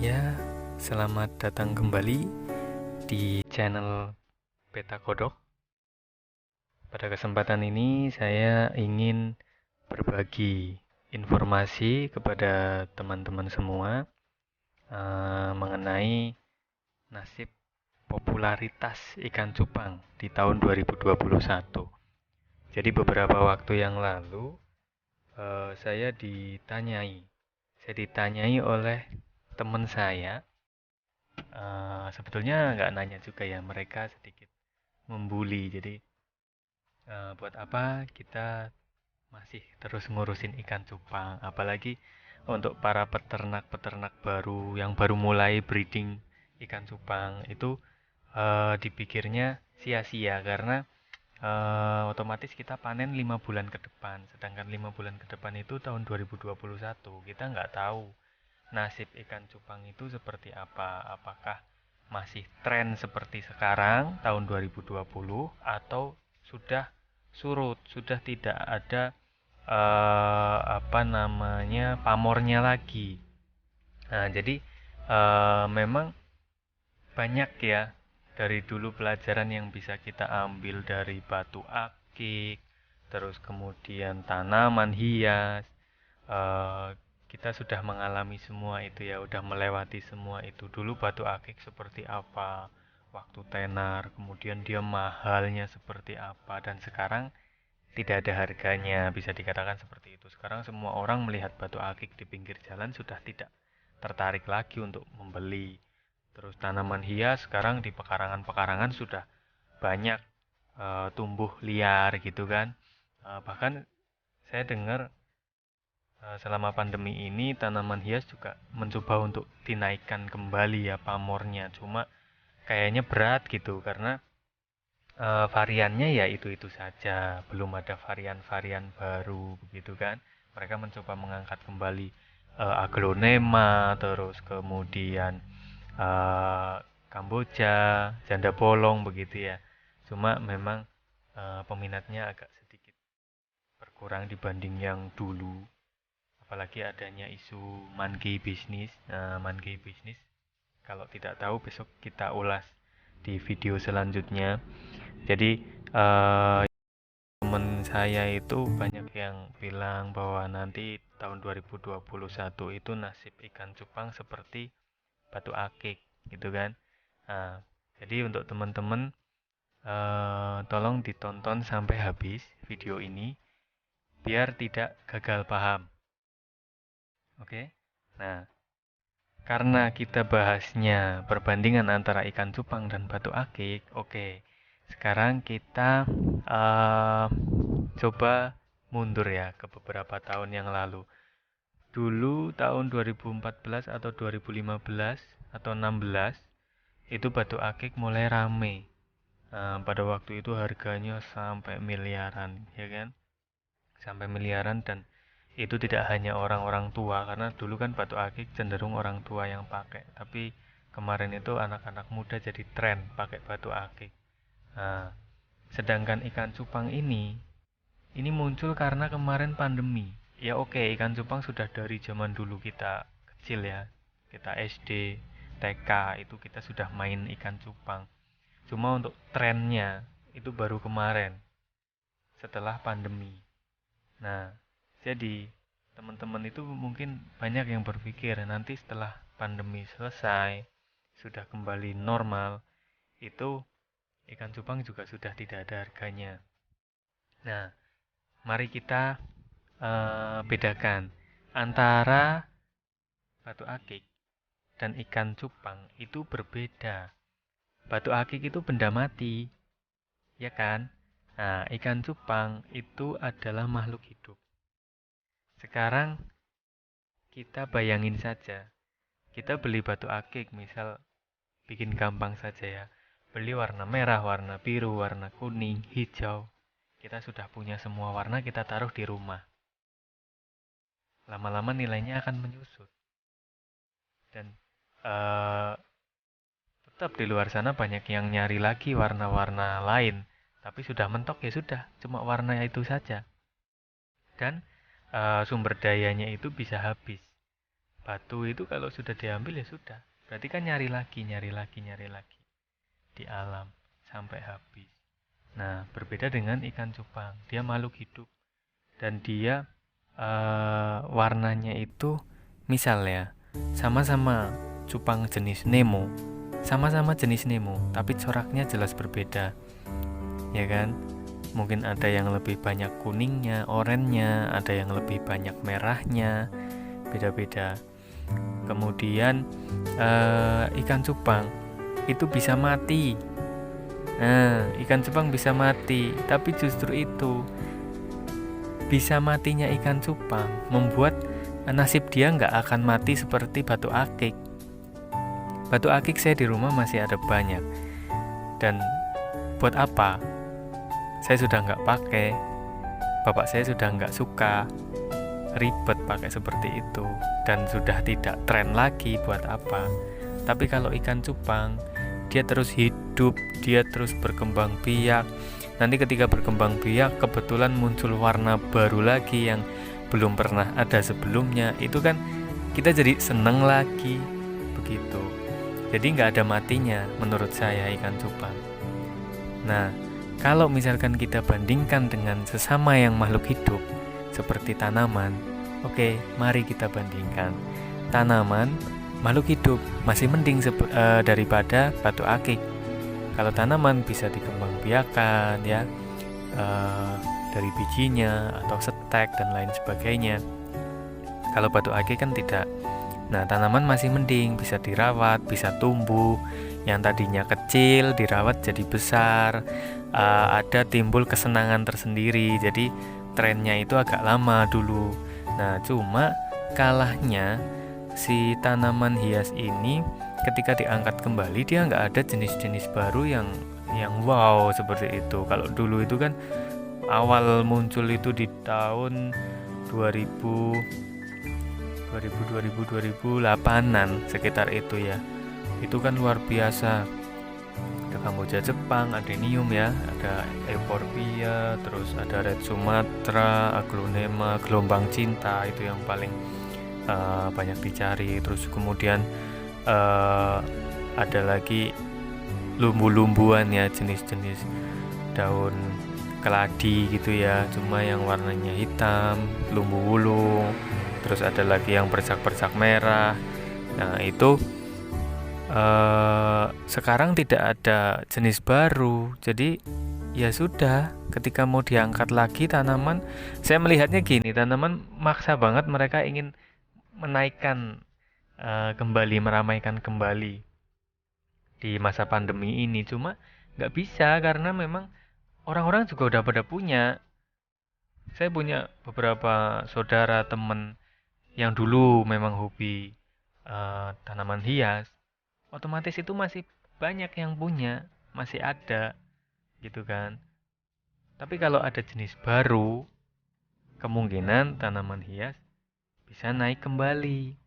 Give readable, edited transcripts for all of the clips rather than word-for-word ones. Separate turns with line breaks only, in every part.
Ya, selamat datang kembali di channel Beta Kodok. Pada kesempatan ini saya ingin berbagi informasi kepada teman-teman semua mengenai nasib popularitas ikan cupang di tahun 2021. Jadi beberapa waktu yang lalu saya ditanyai oleh teman saya. Sebetulnya nggak nanya juga ya, mereka sedikit membuli. Jadi buat apa kita masih terus ngurusin ikan cupang, apalagi untuk para peternak-peternak baru yang baru mulai breeding ikan cupang itu dipikirnya sia-sia karena otomatis kita panen 5 bulan ke depan, sedangkan 5 bulan ke depan itu tahun 2021 kita nggak tahu nasib ikan cupang itu seperti apa. Apakah masih tren seperti sekarang tahun 2020 atau sudah surut, sudah tidak ada pamornya lagi. Nah, jadi memang banyak ya dari dulu pelajaran yang bisa kita ambil dari batu akik, terus kemudian tanaman hias. eh, kita sudah mengalami semua itu ya, udah melewati semua itu. Dulu batu akik seperti apa, waktu tenar, kemudian dia mahalnya seperti apa, dan sekarang tidak ada harganya, bisa dikatakan seperti itu. Sekarang semua orang melihat batu akik di pinggir jalan sudah tidak tertarik lagi untuk membeli. Terus tanaman hias sekarang di pekarangan-pekarangan sudah banyak tumbuh liar gitu kan. Bahkan saya dengar selama pandemi ini tanaman hias juga mencoba untuk dinaikkan kembali ya pamornya. Cuma kayaknya berat gitu karena variannya ya itu-itu saja, belum ada varian-varian baru begitu kan. Mereka mencoba mengangkat kembali aglonema, terus kemudian eh, kamboja, janda bolong begitu ya. Cuma memang peminatnya agak sedikit berkurang dibanding yang dulu. Apalagi adanya isu monkey business. Monkey business kalau tidak tahu besok kita ulas di video selanjutnya. Jadi teman saya itu banyak yang bilang bahwa nanti tahun 2021 itu nasib ikan cupang seperti batu akik gitu kan. Nah, jadi untuk teman-teman tolong ditonton sampai habis video ini biar tidak gagal paham. Oke? Nah, karena kita bahasnya perbandingan antara ikan cupang dan batu akik, oke. Sekarang kita uh, coba mundur ya ke beberapa tahun yang lalu. Dulu tahun 2014 atau 2015 atau 16 itu batu akik mulai rame. Pada waktu itu harganya sampai miliaran, ya kan? Sampai miliaran, dan itu tidak hanya orang-orang tua karena dulu kan batu akik cenderung orang tua yang pakai, tapi kemarin itu anak-anak muda jadi tren pakai batu akik. Nah, sedangkan ikan cupang ini muncul karena kemarin pandemi. Ya oke, ikan cupang sudah dari zaman dulu kita kecil ya, kita SD, TK itu kita sudah main ikan cupang. Cuma untuk trennya itu baru kemarin setelah pandemi. Nah, jadi teman-teman itu mungkin banyak yang berpikir nanti setelah pandemi selesai, sudah kembali normal, itu ikan cupang juga sudah tidak ada harganya. Nah, mari kita bedakan antara batu akik dan ikan cupang itu berbeda. Batu akik itu benda mati, ya kan? Nah, ikan cupang itu adalah makhluk hidup. Sekarang kita bayangin saja, kita beli batu akik, misal bikin gampang saja ya. Beli warna merah, warna biru, warna kuning, hijau. Kita sudah punya semua warna, kita taruh di rumah. Lama-lama nilainya akan menyusut. Dan uh, tetap di luar sana banyak yang nyari lagi warna-warna lain. Tapi sudah mentok ya sudah, cuma warna itu saja. Dan sumber dayanya itu bisa habis. Batu itu kalau sudah diambil ya sudah. Berarti kan nyari lagi, di alam sampai habis. Nah, berbeda dengan ikan cupang. Dia makhluk hidup dan dia warnanya itu misalnya sama-sama cupang jenis Nemo, sama-sama jenis Nemo, tapi coraknya jelas berbeda, ya kan? Mungkin ada yang lebih banyak kuningnya, oranye, ada yang lebih banyak merahnya, beda-beda. Kemudian ikan cupang itu bisa mati. Nah, ikan cupang bisa mati, tapi justru itu bisa matinya ikan cupang membuat nasib dia nggak akan mati seperti batu akik. Batu akik saya di rumah masih ada banyak, dan buat apa? Saya sudah nggak pakai, bapak saya sudah nggak suka, ribet pakai seperti itu, dan sudah tidak tren lagi, buat apa? Tapi kalau ikan cupang, dia terus hidup, dia terus berkembang biak. Nanti ketika berkembang biak, kebetulan muncul warna baru lagi yang belum pernah ada sebelumnya, itu kan kita jadi seneng lagi, begitu. Jadi nggak ada matinya menurut saya ikan cupang. Nah, kalau misalkan kita bandingkan dengan sesama yang makhluk hidup seperti tanaman, oke, mari kita bandingkan. Tanaman makhluk hidup masih mending daripada batu akik. Kalau tanaman bisa dikembangbiakan ya, dari bijinya atau setek dan lain sebagainya. Kalau batu akik kan tidak. Nah, tanaman masih mending, bisa dirawat, bisa tumbuh. Yang tadinya kecil dirawat jadi besar, ada timbul kesenangan tersendiri. Jadi trennya itu agak lama dulu. Nah, cuma kalahnya si tanaman hias ini ketika diangkat kembali, dia nggak ada jenis-jenis baru yang wow seperti itu. Kalau dulu itu kan awal muncul itu di tahun 2008an sekitar itu ya. Itu kan luar biasa. Ada Kamboja Jepang, Adenium ya, ada Euphorbia, terus ada Red Sumatra, Aglonema, Gelombang Cinta, itu yang paling banyak dicari. Terus kemudian ada lagi lumbu-lumbuan ya, jenis-jenis daun keladi gitu ya, cuma yang warnanya hitam, lumbu wulung. Terus ada lagi yang bercak-bercak merah. Nah, itu sekarang tidak ada jenis baru. Jadi ya sudah, ketika mau diangkat lagi tanaman, saya melihatnya gini, tanaman maksa banget, mereka ingin menaikkan kembali, meramaikan kembali di masa pandemi ini. Cuma nggak bisa, karena memang orang-orang juga udah pada punya. Saya punya beberapa saudara, temen yang dulu memang hobi tanaman hias, otomatis itu masih banyak yang punya, masih ada gitu kan. Tapi kalau ada jenis baru, kemungkinan tanaman hias bisa naik kembali.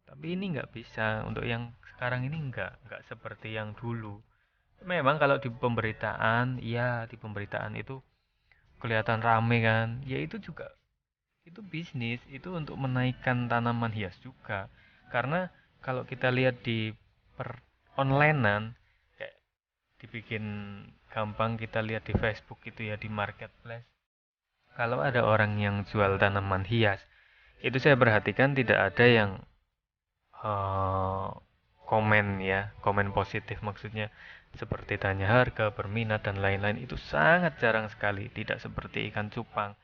Tapi ini nggak bisa, untuk yang sekarang ini nggak seperti yang dulu. Memang kalau di pemberitaan, iya, di pemberitaan itu kelihatan rame kan, ya itu juga, itu bisnis, itu untuk menaikkan tanaman hias juga. Karena kalau kita lihat di onlinean, kayak dibikin gampang, kita lihat di Facebook itu ya, di marketplace, kalau ada orang yang jual tanaman hias, itu saya perhatikan tidak ada yang komen ya, komen positif, maksudnya seperti tanya harga, berminat dan lain-lain, itu sangat jarang sekali. Tidak seperti ikan cupang,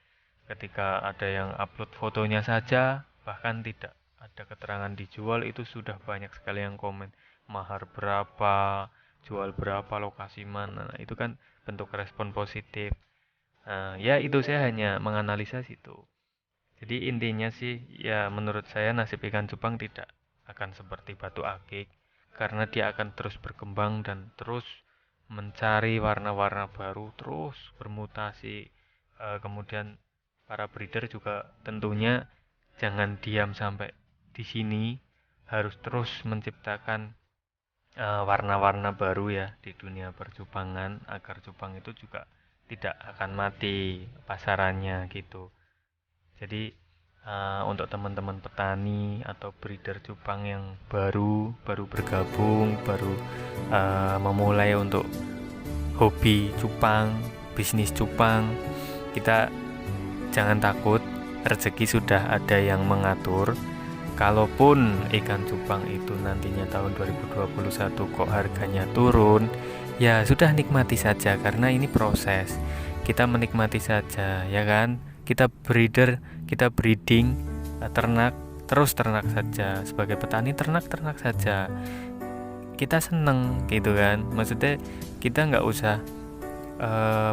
ketika ada yang upload fotonya saja, bahkan tidak ada keterangan dijual, itu sudah banyak sekali yang komen mahar berapa, jual berapa, lokasi mana. Nah, itu kan bentuk respon positif. Nah, ya itu saya hanya menganalisa situ. Jadi intinya sih ya, menurut saya nasib ikan cupang tidak akan seperti batu akik, karena dia akan terus berkembang dan terus mencari warna-warna baru, terus bermutasi. Kemudian para breeder juga tentunya jangan diam sampai di sini, harus terus menciptakan warna-warna baru ya di dunia percupangan, agar cupang itu juga tidak akan mati pasarannya gitu. Jadi untuk teman-teman petani atau breeder cupang yang baru bergabung, baru memulai untuk hobi cupang, bisnis cupang, kita jangan takut, rezeki sudah ada yang mengatur. Kalaupun ikan cupang itu nantinya tahun 2021 kok harganya turun, ya sudah nikmati saja karena ini proses. Kita menikmati saja, ya kan? Kita breeder, kita breeding, ternak, terus ternak saja. Sebagai petani ternak saja. Kita seneng gitu kan. Maksudnya kita nggak usah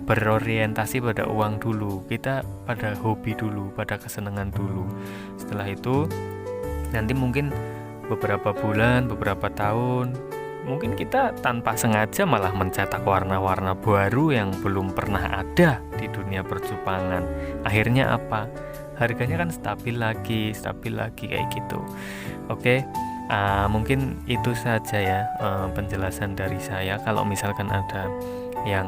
berorientasi pada uang dulu. Kita pada hobi dulu, pada kesenangan dulu. Setelah itu nanti mungkin beberapa bulan, beberapa tahun, mungkin kita tanpa sengaja malah mencetak warna-warna baru yang belum pernah ada di dunia percupangan. Akhirnya apa? Harganya kan stabil lagi kayak gitu. Oke, mungkin itu saja ya penjelasan dari saya. Kalau misalkan ada yang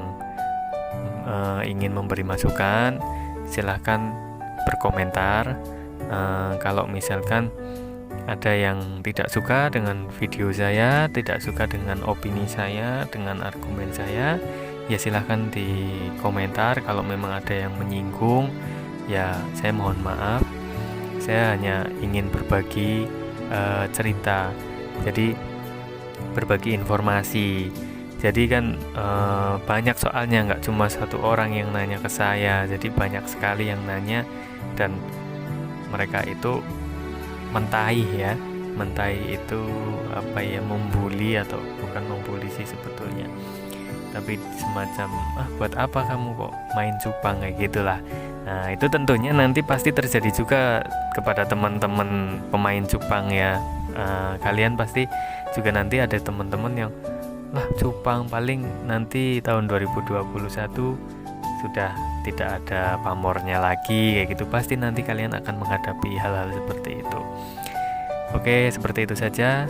ingin memberi masukan, silahkan berkomentar. Kalau misalkan ada yang tidak suka dengan video saya, tidak suka dengan opini saya, dengan argumen saya, ya silahkan di komentar. Kalau memang ada yang menyinggung, ya saya mohon maaf. Saya hanya ingin berbagi cerita, jadi berbagi informasi. Jadi kan banyak soalnya, nggak cuma satu orang yang nanya ke saya, jadi banyak sekali yang nanya dan mereka itu mentai itu apa ya, membuli, atau bukan membuli sih sebetulnya, tapi semacam buat apa kamu kok main cupang kayak gitulah. Nah itu tentunya nanti pasti terjadi juga kepada teman-teman pemain cupang ya. Kalian pasti juga nanti ada teman-teman yang cupang paling nanti tahun 2021 sudah tidak ada pamornya lagi kayak gitu. Pasti nanti kalian akan menghadapi hal-hal seperti itu. Oke, seperti itu saja.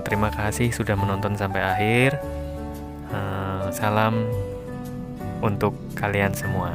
Terima kasih sudah menonton sampai akhir. Salam untuk kalian semua.